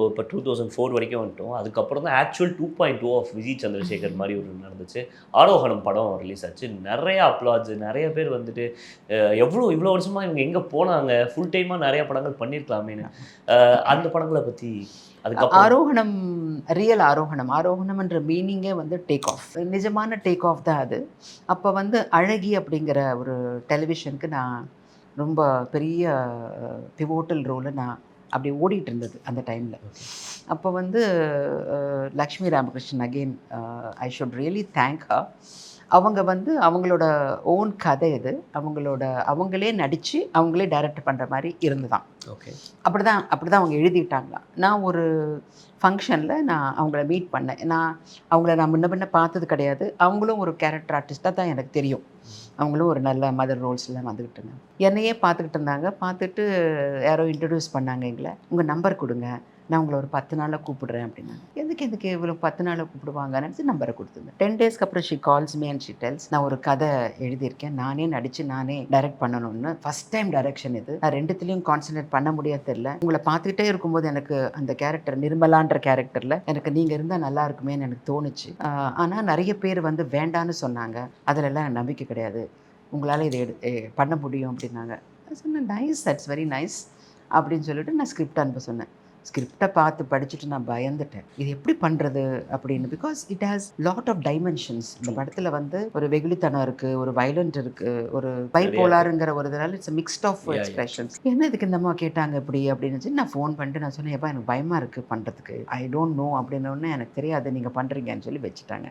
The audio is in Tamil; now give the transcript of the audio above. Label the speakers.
Speaker 1: இப்போ 2004 வரைக்கும் வந்துட்டோம். அதுக்கப்புறம் தான் ஆக்சுவல் 2.0 ஆஃப் விஜய் சந்திரசேகர் மாரி ஒரு நடந்துச்சு. ஆரோகணம் படம் ரிலீஸ் ஆச்சு. நெறைய அப்ளாட்ஸ் நெறைய பேர் வந்துட்டு இவ்வளோ வருஷமா இவங்க எங்க போனாங்க? ஃபுல் டைமா நெறைய படங்கள் பண்ணியிருக்கலாமேன்னு. அந்த படங்கள பத்தி அதுக்கப்புறம்
Speaker 2: ஆரோகணம் ரியல் ஆரோகணம். ஆரோகணம்ன்ற மீனிங்கே வந்து டேக் ஆஃப். நிஜமான டேக் ஆஃப் தான் அது. அப்ப வந்து அழகி அப்படிங்கிற ஒரு டெலிவிஷனுக்கு நான் ரொம்ப பெரிய பிவோட்டல் ரோல நான் அப்படி ஓடிட்டு இருந்தது அந்த டைம்ல.
Speaker 1: ஓகே.
Speaker 2: அப்போ வந்து Lakshmi Ramakrishnan again I should really thank her. அவங்க வந்து அவங்களோட ஓன் கதை இது. அவங்களே நடிச்சு, அவங்களே டைரக்ட் பண்ற மாரி இருந்ததாம்.
Speaker 1: ஓகே.
Speaker 2: அப்படிதான் அவங்க எழுதிட்டாங்களாம். நான் ஒரு ஃபங்க்ஷன்ல நான் அவங்கள மீட் பண்ணேன். அவங்கள நான் முன்ன பின்ன பார்த்தது கிடையாது. அவங்களும் ஒரு கேரக்டர் ஆர்டிஸ்ட்டா தான் எனக்கு தெரியும். அவங்களும் ஒரு நல்ல மதர் ரோல்ஸ்ல வந்துகிட்டு இருந்தாங்க. என்னையே பார்த்துக்கிட்டு இருந்தாங்க. பார்த்துட்டு யாரோ இன்ட்ரோடியூஸ் பண்ணாங்க எங்கள. "உங்க நம்பர் குடுங்க. நான் உங்கள ஒரு 10 நாள்ல கூப்பிடுறேன்" அப்படின்னாங்க. எதுக்கு இவ்வளோ 10 நாள்ல கூப்பிடுவாங்கன்னு நினச்சு நம்பர குடுத்துருந்தேன். 10 டேஸ்க்கு அப்புறம் she calls me and she tells, "நான் ஒரு கதை எழுதியிருக்கேன். நானே நடிச்சு, நானே டைரக்ட் பண்ணணும்னு. ஃபர்ஸ்ட் டைம் டைரக்ஷன் இது. நான் 2த்துலயும் கான்சன்ட்ரேட் பண்ண முடியாது தெரியல. உங்கள பார்த்துக்கிட்டே இருக்கும்போது எனக்கு அந்த கேரக்டர் நிர்மலான்ற கேரக்டர்ல எனக்கு நீங்க இருந்தா நல்லா இருக்குமேன்னு எனக்கு தோணுச்சு. ஆனா நெறைய பேர் வந்து வேண்டான்னு சொன்னாங்க. அதுலலாம் எனக்கு நம்பிக்கை கிடையாது. உங்களால இத பண்ண முடியும்" அப்படின்னாங்க. நான் சொன்னேன், "நைஸ், தட்ஸ் வெரி நைஸ்" அப்படின்னு சொல்லிட்டு நான் ஸ்கிரிப்ட் அனுப்ப சொன்னேன். ஸ்கிரிப்ட பார்த்து படிச்சுட்டு நான் பயந்துட்டேன். இது எப்படி பண்றது அப்படின்னு. Because it has lot of dimensions. இந்த
Speaker 1: ட்ரூ.
Speaker 2: படத்துல வந்து ஒரு வெகுளித்தனம் இருக்கு, ஒரு வயலண்ட் இருக்கு, ஒரு
Speaker 1: நெறைய இருக்கு.
Speaker 2: பைபோலார்ங்கிற ஒரு இதனால it's mixed of
Speaker 1: yeah!
Speaker 2: Expressions. என்ன இதுக்கு இந்த அம்மா கேட்டாங்க இப்படி அப்படின்னு சொல்லி நான் ஃபோன் பண்ணிட்டு நான் சொன்னேன், "எப்பா எனக்கு பயமா இருக்கு பண்றதுக்கு. ஐ டோன்ட் நோ" அப்படின்ன உடனே, "எனக்கு தெரியாது நீங்க பண்றீங்கன்னு" சொல்லி வச்சுட்டாங்க.